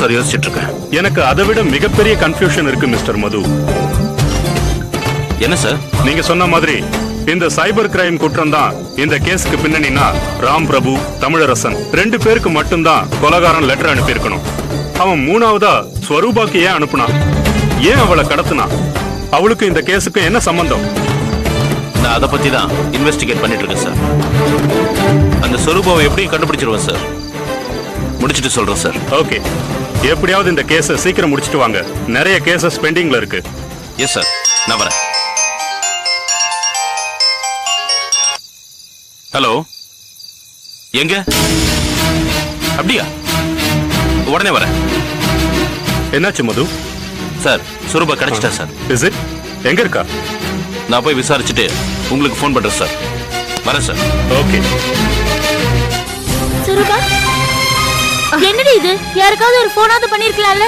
Sir யோசிச்சுட்டு இருக்கேன். எனக்கு அதை விட மிகப்பெரிய கன்ஃபியூஷன் இருக்கு மிஸ்டர் மது. என்ன சார்? நீங்க சொன்ன மாதிரி இந்த சைபர் கிரைம் குற்றம் தான் இந்த கேஸுக்கு பின்னணினா ராம் பிரபு, தமிழரசன் 2 பேருக்கு மட்டும்தான் கொலகாரன் லெட்டர் அனுப்பியிருக்கணும். அவன் 3ஆவதா ஸ்வரூபாக்கு ஏன் அனுப்புனா? ஏன் அவளை கடத்தினா? அவளுக்கு இந்த கேஸுக்கு என்ன சம்பந்தம்? நான் அதை பத்தி தான் இன்வெஸ்டிகேட் பண்ணிட்டு இருக்கேன் சார். அந்த ஸ்வரூபாவை எப்படியும் கண்டுபிடிச்சிருவேன் சார். முடிச்சிட்டு சொல்றேன் சார். ஓகே, எப்படியாவது இந்த கேஸை சீக்கிரம் முடிச்சிட்டு வாங்க. நிறைய கேசஸ் பெண்டிங்ல இருக்கு. எஸ் சார், நான் வரேன். ஹலோ, எங்க? அப்படியா? உடனே வரேன். என்னாச்சு மது? சார், சுரூபா கிடைச்சிட்டா சார். Is it? எங்க இருக்கா? நான் போய் விசாரிச்சுட்டு உங்களுக்கு ஃபோன் பண்றேன் சார். வரேன் சார். ஓகே. சுரூபா, என்னடி இது? யாருக்காவது ஒரு போனாவது பண்ணிருக்கலாம்ல?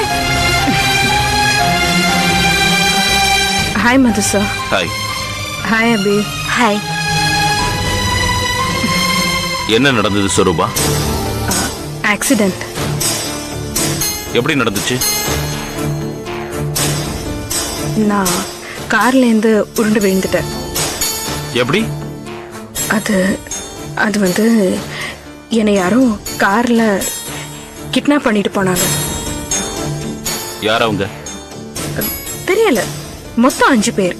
ஹாய் மது சார். ஹாய். ஹாய் அபி. ஹாய். என்ன நடந்தது சுரூபா? ஆக்சிடென்ட். எப்படி நடந்துச்சு? நான் கார்லேருந்து உருண்டு விழுந்துட்டேன். எப்படி? அது வந்து என்னை யாரும் கார்ல கிட்னாப் பண்ணிட்டு போனாங்க. யார் அவங்க? தெரியல. மொத்தம் 5 பேர்.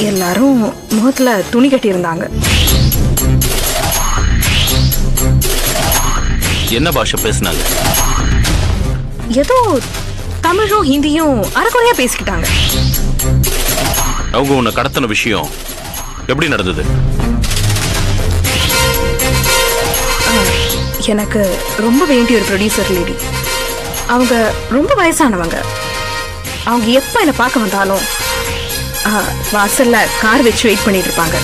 எல்லாரும் முகத்துல துணி கட்டி இருந்தாங்க. என்ன பாஷை பேசினாங்க? ஏதோ தமிழும் ஹிந்தியும் அரைக்குறையா பேசிக்கிட்டாங்க. அவங்க உன்னை கடத்தின விஷயம் எப்படி நடந்தது? எனக்கு ரொம்ப வேண்டிய ஒரு ப்ரொடியூசர் லேடி. அவங்க ரொம்ப வயசானவங்க. அவங்க எப்ப என்னை பார்க்க வந்தாலும் வாசல்ல கார் வச்சு வெயிட் பண்ணிட்டு இருப்பாங்க.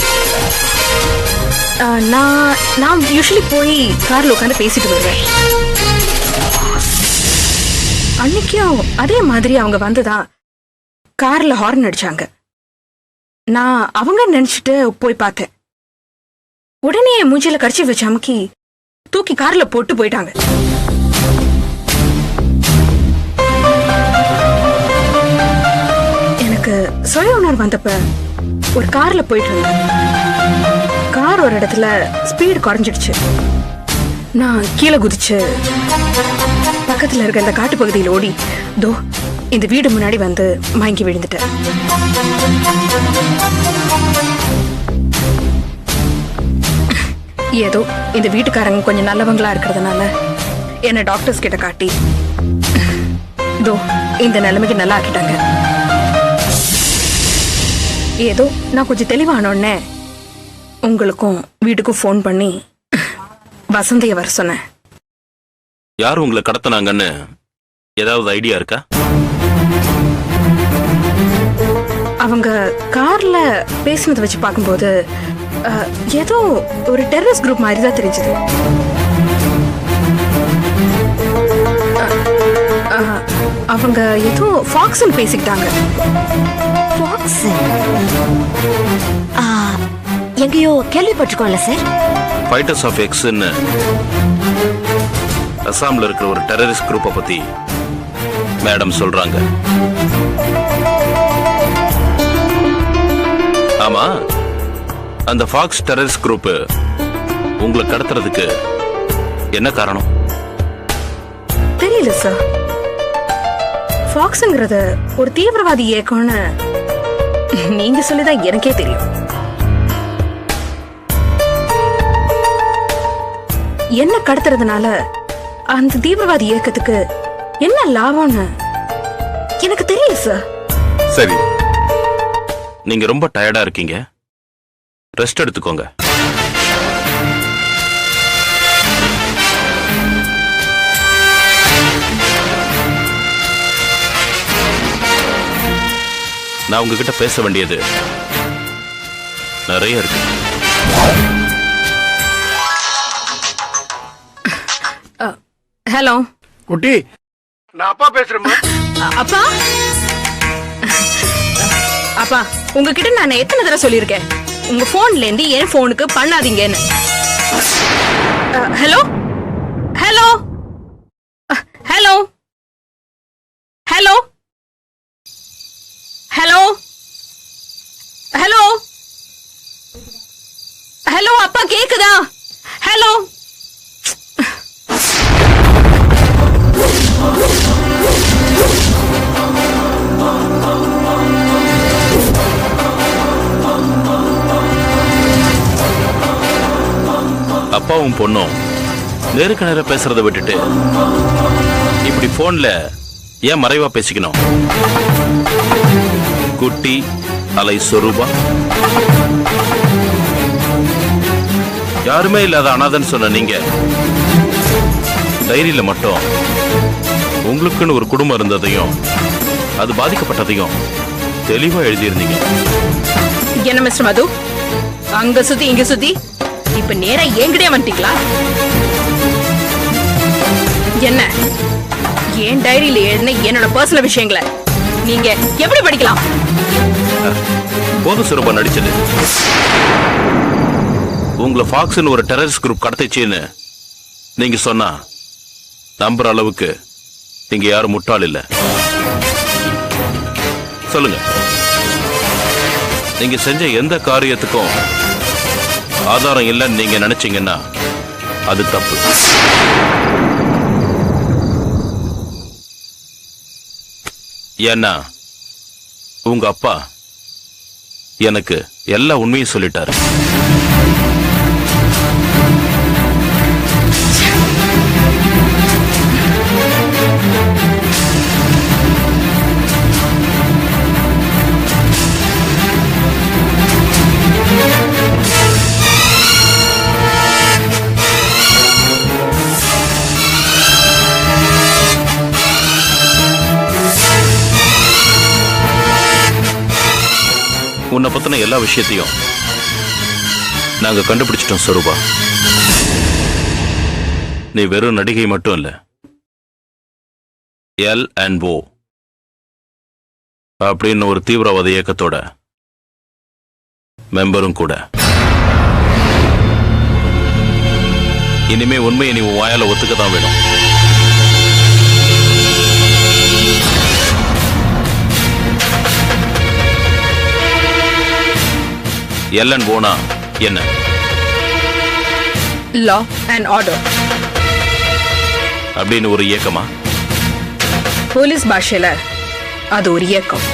நான் யூஸ்வலி போய் கார்ல உட்காந்து பேசிட்டு வருவேன். அன்னைக்கும் அதே மாதிரி அவங்க வந்துதான் கார்ல ஹார்ன் அடிச்சாங்க. நான் அவங்க நினைச்சிட்டு போய் பார்த்தேன். உடனே மூஞ்சில கடிச்சு வச்சு அமுக்கி தூக்கி கார்ல போட்டு போயிட்டாங்க. எனக்கு சுய உணர்வு வந்தப்ப ஒரு கார்ல போயிட்டு இருந்தேன். கார் ஒரு இடத்துல ஸ்பீடு குறைஞ்சிடுச்சு. நான் கீழே குதிச்சு பக்கத்துல இருக்க இந்த காட்டு பகுதியில் ஓடி தோ இந்த வீடு முன்னாடி வந்து மயங்கி விழுந்துட்டேன். ஏதோ இந்த வீட்டுக்காரங்க கொஞ்சம் நல்லவங்களா இருக்கிறதுனால என்ன டாக்டர்ஸ் கிட்ட காட்டி தோ இந்த நிலைமைக்கு நல்லா ஆக்கிட்டாங்க. ஏதோ நான் கொஞ்சம் தெளிவானோடனே உங்களுக்கும் வீட்டுக்கும் ஃபோன் பண்ணி வசந்தியை வர சொன்னேன். யார் உங்களை கடத்தினாங்கன்னு ஏதாவது ஐடியா இருக்கா? அவங்க கார்ல பேசினதை வச்சு பார்க்கும்போது ஏதோ ஒரு டெரரிஸ்ட் குரூப் மாதிரி தான் தெரிஞ்சது. அவங்க ஏதோ ஃபாக்ஸ்ன்னு பேசிக்கிட்டாங்க. எங்கேயோ கேள்விப்பட்டிருக்கோம்ல சார். ஃபைட்டர்ஸ் ஆஃப் எக்ஸ்ன்னு அசாம்ல இருக்கிற ஒரு டெரரிஸ்ட் குரூப்பை பத்தி மேடம் சொல்றாங்க. ஆமா, அந்த ஃபாக்ஸ் டெரரிஸ்ட் குரூப் உங்களை கடத்துறதுக்கு என்ன காரணம்? தெரியல சார். ஃபாக்ஸ்ங்கிறது ஒரு தீவிரவாதி இயக்கம்னு நீங்க சொல்லிதான் எனக்கே தெரியும். என்ன கடத்துறதுனால அந்த தீவிரவாதி இயக்கத்துக்கு என்ன லாபம்னு எனக்கு தெரியல சார். சரி, நீங்க ரொம்ப டயர்டா இருக்கீங்க, ரெஸ்ட் எடுத்துக்கோங்க. நான் உங்ககிட்ட பேச வேண்டியது நிறைய இருக்கு. ஹலோ குட்டி, நான் அப்பா பேசுறேன். அப்பா, அப்பா உங்ககிட்ட நான் எத்தனை தடவை சொல்லியிருக்கேன் உங்க போன்ல இருந்து என் போனுக்கு பண்ணாதீங்கன்னு. ஹலோ ஹலோ ஹலோ கேக்குதா? ஹலோ, அப்பாவும் பொண்ணும் நேருக்கு நேர பேசுறதை விட்டுட்டு இப்படி போன்ல ஏன் மறைவா பேசிக்கணும்? குட்டி அலை சொரூபா யாருமே இல்லாத அனாதன்னு சொன்ன நீங்க டைரியில மட்டும் உங்களுக்குன்னு ஒரு குடும்பம் இருந்ததையும் அது பாதிக்கப்பட்டதையும் தெளிவா எழுதியிருந்தீங்க. என்ன மிஸ்டர் மது, அங்க சுத்தி இங்க சுத்தி இப்ப நேரா என்கிட்டே வந்துட்டீங்களா? என்ன என் டைரியில எழுதின என்னோட பர்சனல் விஷயங்களை நீங்க எப்படி படிக்கலாம்? போது சுரூபா நடிச்சது உங்களை ஃபாக்ஸ்னு ஒரு டெரரிஸ்ட் குரூப் கடத்திச்சுன்னு நீங்க சொன்னா நம்புற அளவுக்கு நீங்க யாரும் முட்டாள் இல்ல. சொல்லுங்க, நீங்க செஞ்ச எந்த காரியத்துக்கும் ஆதாரம் இல்லைன்னு நீங்க நினைச்சீங்கன்னா அது தப்பு. ஏன்னா உங்க அப்பா எனக்கு எல்லா உண்மையும் சொல்லிட்டாரு. உன்னை பத்தின எல்லா விஷயத்தையும் நாங்க கண்டுபிடிச்சிட்டோம் சொரூபா. நீ வெறும் நடிகை மட்டும் இல்ல, L&O அப்படின்னு ஒரு தீவிரவாத இயக்கத்தோட மெம்பரும் கூட. இனிமே உண்மையை நீ உன் வாயால ஒத்துக்கதான் வேணும். L&Oனா என்ன? லா அண்ட் ஆர்டர் அப்படின்னு ஒரு இயக்கமா? போலீஸ் பாஷையில அது ஒரு இயக்கம்.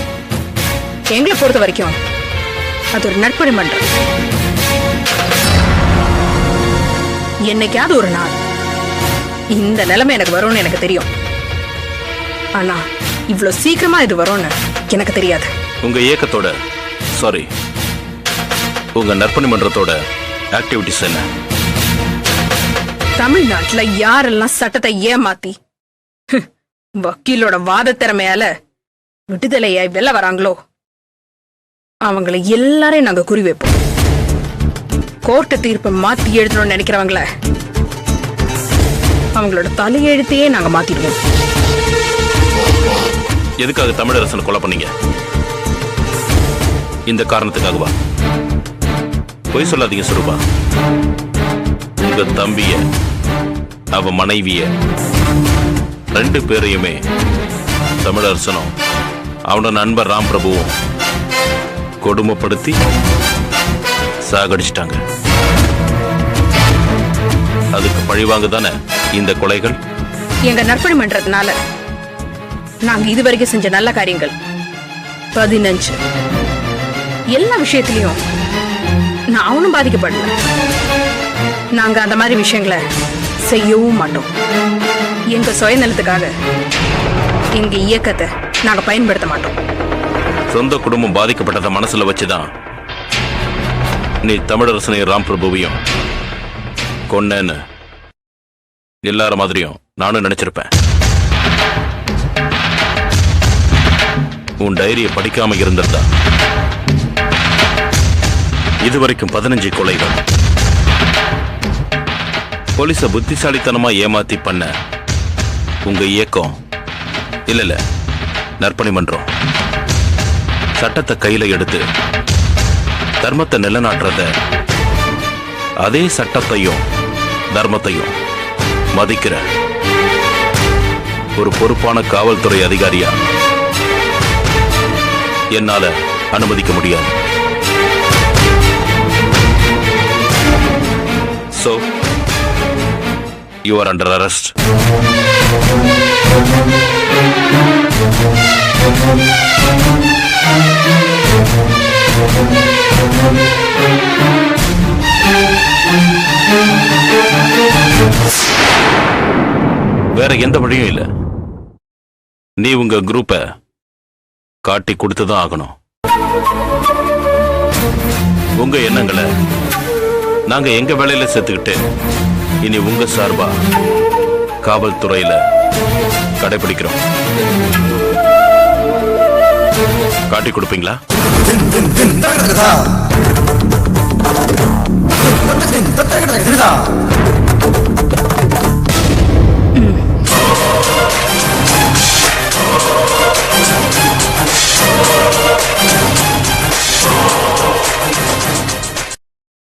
எங்களை பொறுத்த வரைக்கும் அது ஒரு நட்பணி மன்றம். என்னைக்காவது ஒரு நாள் இந்த நிலைமை எனக்கு வரும்னு எனக்கு தெரியும். ஆனா இவ்வளவு சீக்கிரமா இது வரும்னு எனக்கு தெரியாது. உங்க இயக்கத்தோட சாரி உங்க நற்பணி மன்றத்தோட ஆக்டிவிட்டிஸ் என்ன? தமிழ்நாட்டுல யாரெல்லாம் சட்டத்தை ஏமாத்தி வக்கீலோட வாத திறமையால விடுதலையாய் வெளில வராங்களோ அவங்களை எல்லாரையும் நாங்க குறி வைப்போம். கோர்ட்டு தீர்ப்பை மாத்தி எழுதணும்னு நினைக்கிறவங்கள அவங்களோட தலையெழுத்தையே நாங்க மாத்திடுவோம். எதுக்காக தமிழரசனை கொலை பண்ணீங்க? இந்த காரணத்துக்காகவா? பொய் சொல்லாதீங்க சுரூபா. உங்க தம்பிய, அவ மனைவிய, ரெண்டு பேரையுமே தமிழரசனும் அவனோட நண்பர் ராம் பிரபுவும் கொடுமைப்படுத்தி சாகடிச்சிட்டாங்க. அதுக்கு பழிவாங்க தானே இந்த கொலைகள்? எங்க நற்பணி மன்றத்தினால நாங்க இதுவரைக்கும் செஞ்ச நல்ல காரியங்கள் 15. எல்லா விஷயத்திலையும் நான் அவனும் பாதிக்கப்படல. நாங்க அந்த மாதிரி விஷயங்களை செய்யவும் மாட்டோம். எங்க சுயநலத்துக்காக எங்க இயக்கத்தை நாங்க பயன்படுத்த மாட்டோம். சொந்த குடும்பம் பாதிக்கப்பட்டதை மனசுல வச்சுதான் நீ தமிழரசனையும் ராம் பிரபுவையும் கொன்னேன்னு எல்லார மாதிரியும் நானும் நினைச்சிருப்பேன். உன் டைரியை படிக்காம இருந்திருந்தா இதுவரைக்கும் 15 கொலைகள். போலீஸ புத்திசாலித்தனமா ஏமாத்தி பண்ண உங்க இயக்கம் இல்ல நற்பணி மன்றம் சட்டத்தை கையில எடுத்து தர்மத்தை நிலைநாட்டுறத, அதே சட்டத்தையும் தர்மத்தையும் மதிக்கிற ஒரு பொறுப்பான காவல்துறை அதிகாரியா என்னால அனுமதிக்க முடியாது. You are under arrest. வேற எந்த வழியும் இல்ல. நீ உங்க குரூப்பை காட்டி கொடுத்துதான் ஆகணும். உங்க எண்ணங்களை நாங்க எங்க வேலையில சேர்த்துக்கிட்டு இனி உங்க சார்பா காவல்துறையில கடைபிடிக்கிறோம். காட்டி கொடுப்பீங்களா?